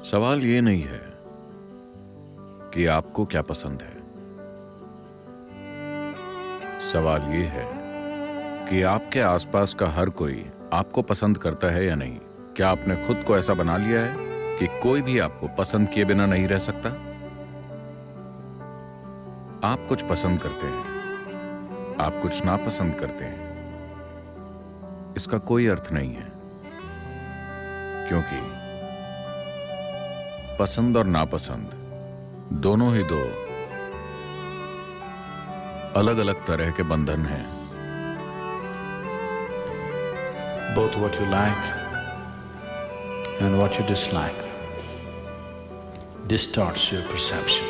सवाल ये नहीं है कि आपको क्या पसंद है। सवाल ये है कि आपके आसपास का हर कोई आपको पसंद करता है या नहीं। क्या आपने खुद को ऐसा बना लिया है कि कोई भी आपको पसंद किए बिना नहीं रह सकता? आप कुछ पसंद करते हैं, आप कुछ नापसंद करते हैं। इसका कोई अर्थ नहीं है, क्योंकि पसंद और नापसंद दोनों ही दो अलग अलग तरह के बंधन हैं। Both what you like and what you dislike distorts your perception.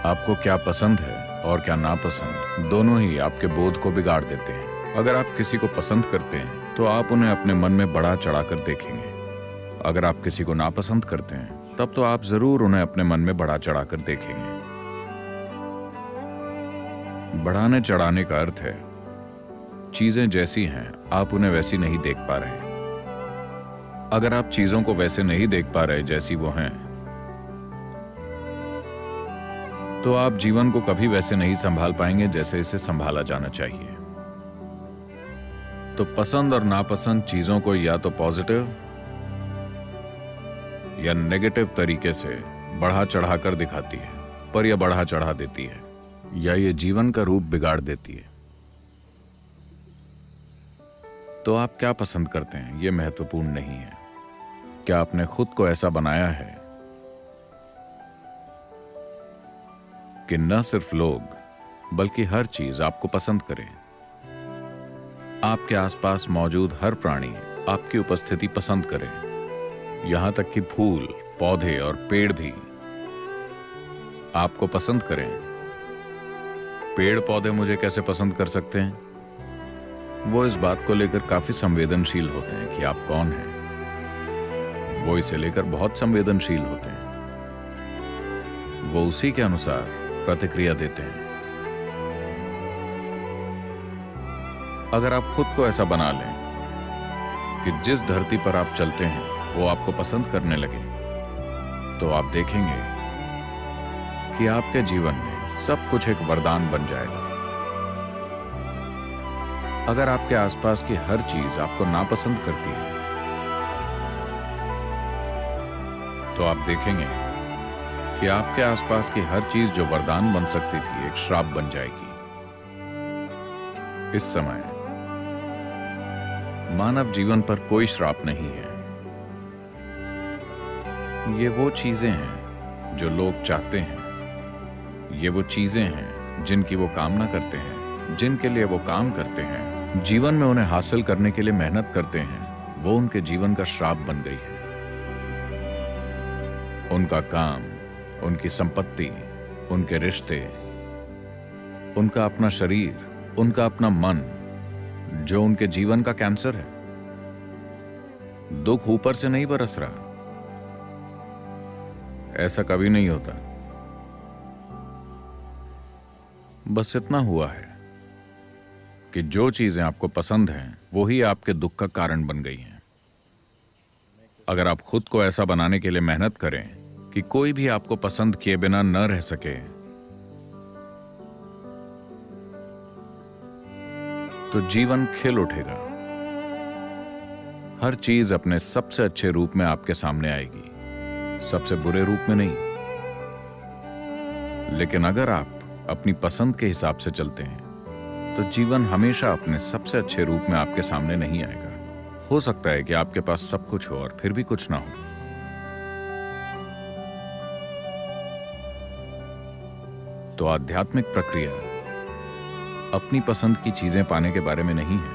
आपको क्या पसंद है और क्या नापसंद दोनों ही आपके बोध को बिगाड़ देते हैं। अगर आप किसी को पसंद करते हैं तो आप उन्हें अपने मन में बढ़ा चढ़ाकर देखेंगे। अगर आप किसी को नापसंद करते हैं तब तो आप जरूर उन्हें अपने मन में बढ़ा चढ़ाकर देखेंगे। बढ़ाने चढ़ाने का अर्थ है चीजें जैसी हैं आप उन्हें वैसी नहीं देख पा रहे। अगर आप चीजों को वैसे नहीं देख पा रहे जैसी वो हैं, तो आप जीवन को कभी वैसे नहीं संभाल पाएंगे जैसे इसे संभाला जाना चाहिए। तो पसंद और नापसंद चीजों को या तो पॉजिटिव या नेगेटिव तरीके से बढ़ा चढ़ाकर दिखाती है, पर यह बढ़ा चढ़ा देती है या ये जीवन का रूप बिगाड़ देती है। तो आप क्या पसंद करते हैं यह महत्वपूर्ण नहीं है। क्या आपने खुद को ऐसा बनाया है कि न सिर्फ लोग बल्कि हर चीज आपको पसंद करे। आपके आसपास मौजूद हर प्राणी आपकी उपस्थिति पसंद करे, यहां तक कि फूल, पौधे और पेड़ भी आपको पसंद करें। पेड़ पौधे मुझे कैसे पसंद कर सकते हैं? वो इस बात को लेकर काफी संवेदनशील होते हैं कि आप कौन हैं। वो इसे लेकर बहुत संवेदनशील होते हैं। वो उसी के अनुसार प्रतिक्रिया देते हैं। अगर आप खुद को ऐसा बना लें कि जिस धरती पर आप चलते हैं वो आपको पसंद करने लगे, तो आप देखेंगे कि आपके जीवन में सब कुछ एक वरदान बन जाएगा। अगर आपके आसपास की हर चीज आपको नापसंद करती है, तो आप देखेंगे कि आपके आसपास की हर चीज जो वरदान बन सकती थी एक श्राप बन जाएगी। इस समय मानव जीवन पर कोई श्राप नहीं है। ये वो चीजें हैं जो लोग चाहते हैं। ये वो चीजें हैं जिनकी वो कामना करते हैं, जिनके लिए वो काम करते हैं, जीवन में उन्हें हासिल करने के लिए मेहनत करते हैं। वो उनके जीवन का श्राप बन गई है। उनका काम, उनकी संपत्ति, उनके रिश्ते, उनका अपना शरीर, उनका अपना मन, जो उनके जीवन का कैंसर है। दुख ऊपर से नहीं बरस रहा, ऐसा कभी नहीं होता। बस इतना हुआ है कि जो चीजें आपको पसंद हैं वो ही आपके दुख का कारण बन गई हैं। अगर आप खुद को ऐसा बनाने के लिए मेहनत करें कि कोई भी आपको पसंद किए बिना न रह सके, तो जीवन खिल उठेगा। हर चीज अपने सबसे अच्छे रूप में आपके सामने आएगी, सबसे बुरे रूप में नहीं। लेकिन अगर आप अपनी पसंद के हिसाब से चलते हैं तो जीवन हमेशा अपने सबसे अच्छे रूप में आपके सामने नहीं आएगा। हो सकता है कि आपके पास सब कुछ हो और फिर भी कुछ ना हो। तो आध्यात्मिक प्रक्रिया अपनी पसंद की चीजें पाने के बारे में नहीं है।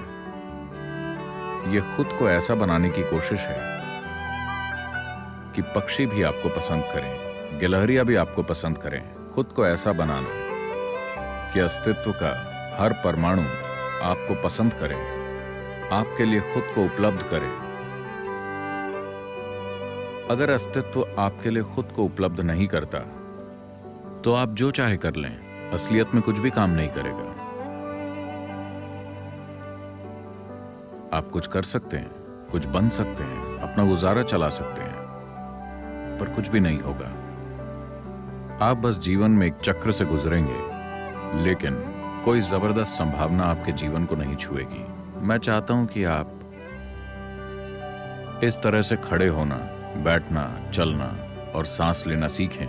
यह खुद को ऐसा बनाने की कोशिश है कि पक्षी भी आपको पसंद करें, गिलहरियां भी आपको पसंद करें। खुद को ऐसा बनाना कि अस्तित्व का हर परमाणु आपको पसंद करे, आपके लिए खुद को उपलब्ध करे। अगर अस्तित्व आपके लिए खुद को उपलब्ध नहीं करता तो आप जो चाहे कर लें, असलियत में कुछ भी काम नहीं करेगा। आप कुछ कर सकते हैं, कुछ बन सकते हैं, अपना गुजारा चला सकते हैं, पर कुछ भी नहीं होगा। आप बस जीवन में एक चक्र से गुजरेंगे, लेकिन कोई जबरदस्त संभावना आपके जीवन को नहीं छुएगी। मैं चाहता हूं कि आप इस तरह से खड़े होना, बैठना, चलना और सांस लेना सीखें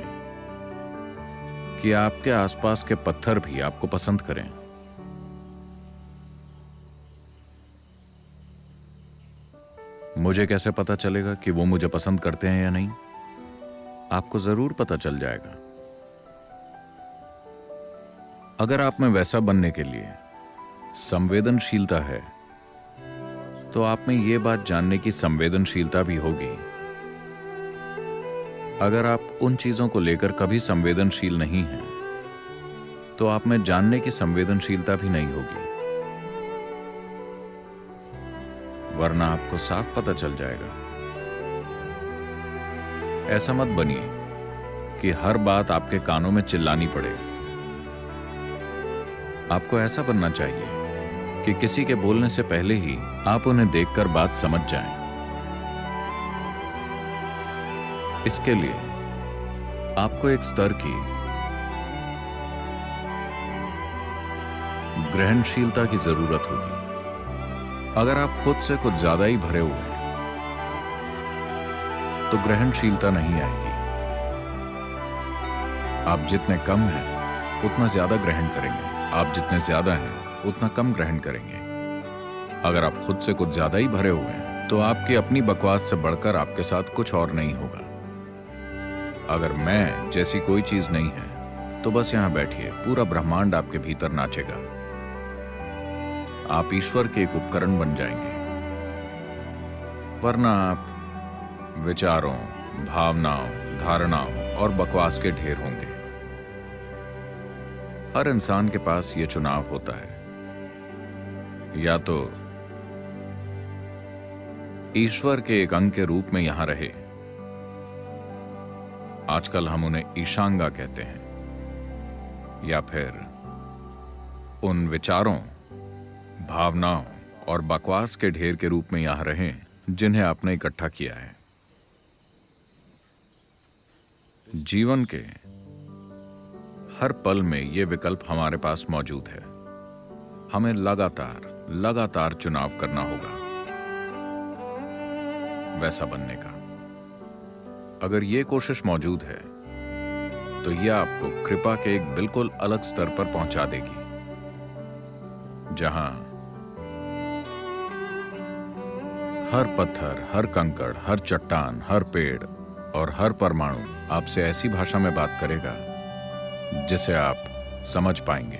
कि आपके आसपास के पत्थर भी आपको पसंद करें। मुझे कैसे पता चलेगा कि वो मुझे पसंद करते हैं या नहीं? आपको जरूर पता चल जाएगा। अगर आप में वैसा बनने के लिए संवेदनशीलता है, तो आप में यह बात जानने की संवेदनशीलता भी होगी। अगर आप उन चीजों को लेकर कभी संवेदनशील नहीं हैं, तो आप में जानने की संवेदनशीलता भी नहीं होगी, वरना आपको साफ पता चल जाएगा। ऐसा मत बनिए कि हर बात आपके कानों में चिल्लानी पड़े। आपको ऐसा बनना चाहिए कि किसी के बोलने से पहले ही आप उन्हें देखकर बात समझ जाएं। इसके लिए आपको एक स्तर की ग्रहणशीलता की जरूरत होगी। अगर आप खुद से कुछ ज्यादा ही भरे हुए हैं, तो ग्रहणशीलता नहीं आएगी। आप जितने कम हैं, उतना ज्यादा ग्रहण करेंगे। आप जितने ज्यादा हैं, उतना कम ग्रहण करेंगे। अगर आप खुद से कुछ ज्यादा ही भरे हुए हैं, तो आपकी अपनी बकवास से बढ़कर आपके साथ कुछ और नहीं होगा। अगर मैं जैसी कोई चीज नहीं है, तो बस यहां बैठिए, पूरा ब्रह्मांड आपके भीतर नाचेगा। आप ईश्वर के एक उपकरण बन जाएंगे, वरना आप विचारों, भावनाओं, धारणाओं और बकवास के ढेर होंगे। हर इंसान के पास यह चुनाव होता है, या तो ईश्वर के एक अंग के रूप में यहां रहे, आजकल हम उन्हें ईशांगा कहते हैं, या फिर उन विचारों, भावनाओं और बकवास के ढेर के रूप में यहां रहें जिन्हें आपने इकट्ठा किया है। जीवन के हर पल में यह विकल्प हमारे पास मौजूद है। हमें लगातार चुनाव करना होगा वैसा बनने का। अगर यह कोशिश मौजूद है, तो यह आपको कृपा के एक बिल्कुल अलग स्तर पर पहुंचा देगी, जहां हर पत्थर, हर कंकड़, हर चट्टान, हर पेड़ और हर परमाणु आपसे ऐसी भाषा में बात करेगा जिसे आप समझ पाएंगे।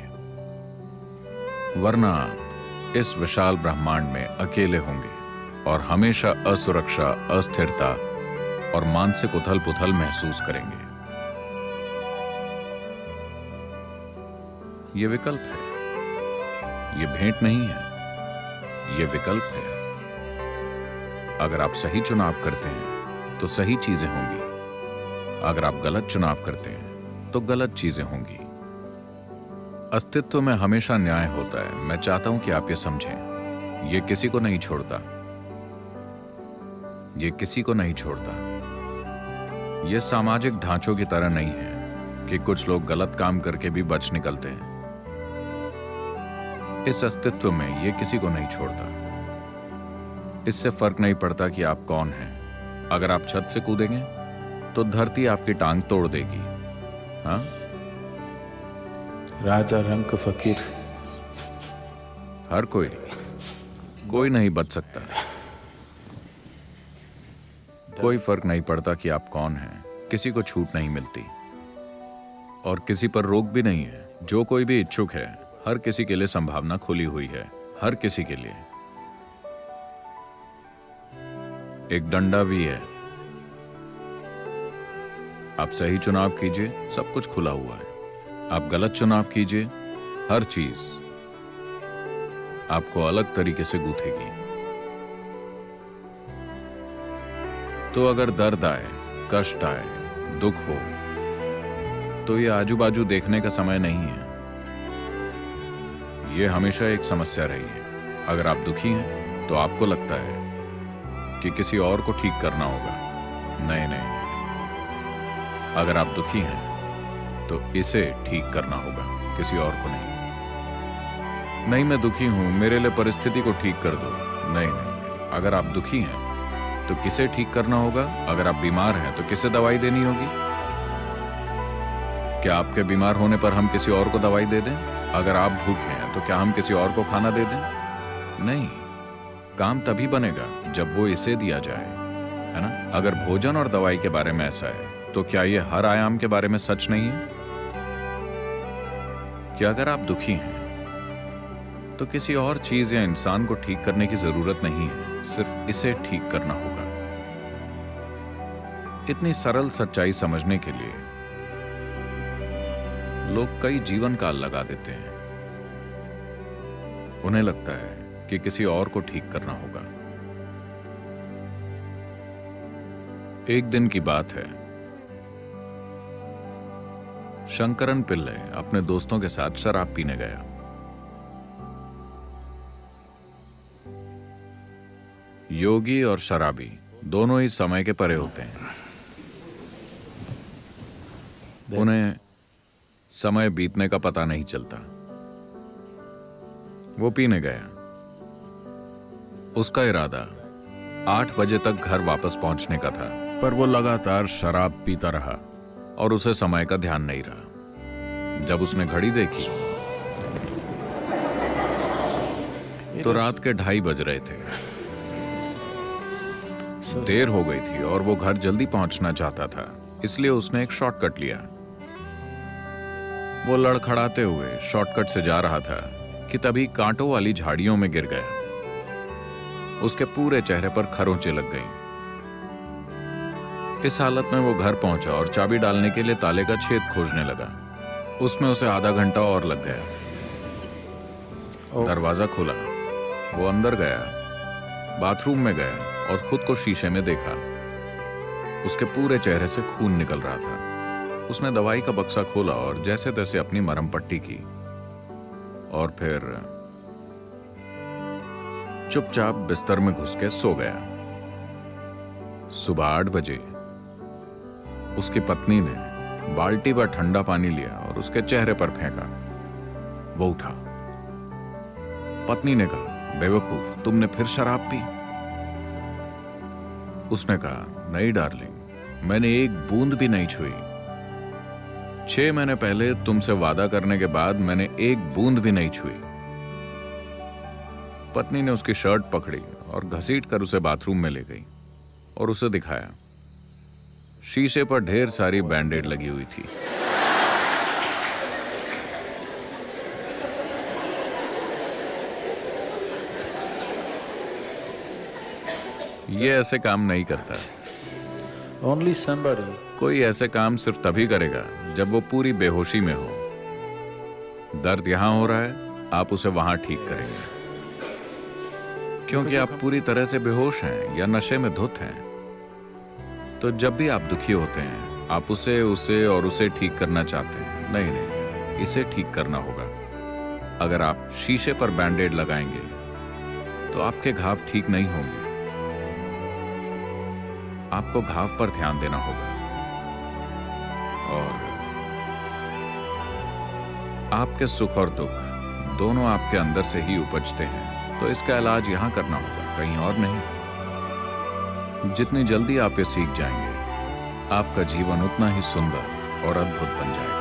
वरना आप इस विशाल ब्रह्मांड में अकेले होंगे और हमेशा असुरक्षा, अस्थिरता और मानसिक उथल-पुथल महसूस करेंगे। यह विकल्प है, यह भेंट नहीं है, यह विकल्प है। अगर आप सही चुनाव करते हैं, तो सही चीजें होंगी। अगर आप गलत चुनाव करते हैं, तो गलत चीजें होंगी। अस्तित्व में हमेशा न्याय होता है। मैं चाहता हूं कि आप ये समझें। ये किसी को नहीं छोड़ता, ये किसी को नहीं छोड़ता। ये सामाजिक ढांचों की तरह नहीं है कि कुछ लोग गलत काम करके भी बच निकलते हैं। इस अस्तित्व में ये किसी को नहीं छोड़ता। इससे फर्क नहीं पड़ता कि आप कौन हैं। अगर आप छत से कूदेंगे, तो धरती आपकी टांग तोड़ देगी। हाँ? राजा रंग फकीर, हर कोई नहीं बच सकता। कोई फर्क नहीं पड़ता कि आप कौन हैं। किसी को छूट नहीं मिलती और किसी पर रोक भी नहीं है। जो कोई भी इच्छुक है, हर किसी के लिए संभावना खुली हुई है। हर किसी के लिए एक डंडा भी है। आप सही चुनाव कीजिए, सब कुछ खुला हुआ है। आप गलत चुनाव कीजिए, हर चीज आपको अलग तरीके से गूंथेगी। तो अगर दर्द आए, कष्ट आए, दुख हो, तो ये आजू बाजू देखने का समय नहीं है। ये हमेशा एक समस्या रही है। अगर आप दुखी हैं, तो आपको लगता है कि किसी और को ठीक करना होगा। नहीं, अगर आप दुखी हैं तो इसे ठीक करना होगा, किसी और को नहीं। नहीं, मैं दुखी हूं, मेरे लिए परिस्थिति को ठीक कर दो। नहीं नहीं, अगर आप दुखी हैं तो किसे ठीक करना होगा? अगर आप बीमार हैं तो किसे दवाई देनी होगी? क्या आपके बीमार होने पर हम किसी और को दवाई दे दें? अगर आप भूखे हैं तो क्या हम किसी और को खाना दे दें? नहीं, काम तभी बनेगा जब वो इसे दिया जाए, है ना? अगर भोजन और दवाई के बारे में ऐसा है तो क्या ये हर आयाम के बारे में सच नहीं है कि अगर आप दुखी हैं तो किसी और चीज या इंसान को ठीक करने की जरूरत नहीं है, सिर्फ इसे ठीक करना होगा। इतनी सरल सच्चाई समझने के लिए लोग कई जीवन काल लगा देते हैं। उन्हें लगता है कि किसी और को ठीक करना होगा। एक दिन की बात है, शंकरन पिल्ले अपने दोस्तों के साथ शराब पीने गया। योगी और शराबी दोनों ही समय के परे होते हैं। उन्हें समय बीतने का पता नहीं चलता। वो पीने गया। उसका इरादा 8 बजे तक घर वापस पहुंचने का था, पर वो लगातार शराब पीता रहा और उसे समय का ध्यान नहीं रहा। जब उसने घड़ी देखी तो रात के 2:30 बज रहे थे। देर हो गई थी और वो घर जल्दी पहुंचना चाहता था, इसलिए उसने एक शॉर्टकट लिया। वो लड़खड़ाते हुए शॉर्टकट से जा रहा था कि तभी कांटों वाली झाड़ियों में गिर गया। उसके पूरे चेहरे पर खरोंचें लग गईं। इस हालत में वो घर पहुंचा और चाबी डालने के लिए ताले का छेद खोजने लगा। उसमें उसे आधा घंटा और लग गया। दरवाजा खुला, वो अंदर गया, बाथरूम में गया और खुद को शीशे में देखा। उसके पूरे चेहरे से खून निकल रहा था। उसने दवाई का बक्सा खोला और जैसे तैसे अपनी मरहम पट्टी की और फिर चुपचाप बिस्तर में घुस के सो गया। सुबह 8 बजे उसकी पत्नी ने बाल्टी पर ठंडा पानी लिया और उसके चेहरे पर फेंका। वो उठा। पत्नी ने कहा, बेवकूफ, तुमने फिर शराब पी? उसने कहा, नहीं डार्लिंग, मैंने एक बूंद भी नहीं छुई। 6 महीने पहले तुमसे वादा करने के बाद मैंने एक बूंद भी नहीं छुई। पत्नी ने उसकी शर्ट पकड़ी और घसीट कर उसे बाथरूम में ले गई और उसे दिखाया। शीशे पर ढेर सारी बैंडेड लगी हुई थी। ये ऐसे काम नहीं करता। Only somebody कोई ऐसे काम सिर्फ तभी करेगा जब वो पूरी बेहोशी में हो। दर्द यहां हो रहा है, आप उसे वहां ठीक करेंगे, क्योंकि आप पूरी तरह से बेहोश हैं या नशे में धुत हैं। तो जब भी आप दुखी होते हैं, आप उसे ठीक करना चाहते हैं। नहीं नहीं, इसे ठीक करना होगा। अगर आप शीशे पर बैंडेड लगाएंगे तो आपके घाव ठीक नहीं होंगे। आपको घाव पर ध्यान देना होगा और आपके सुख और दुख दोनों आपके अंदर से ही उपजते हैं। तो इसका इलाज यहां करना होगा, कहीं और नहीं। जितनी जल्दी आप ये सीख जाएंगे, आपका जीवन उतना ही सुंदर और अद्भुत बन जाएगा।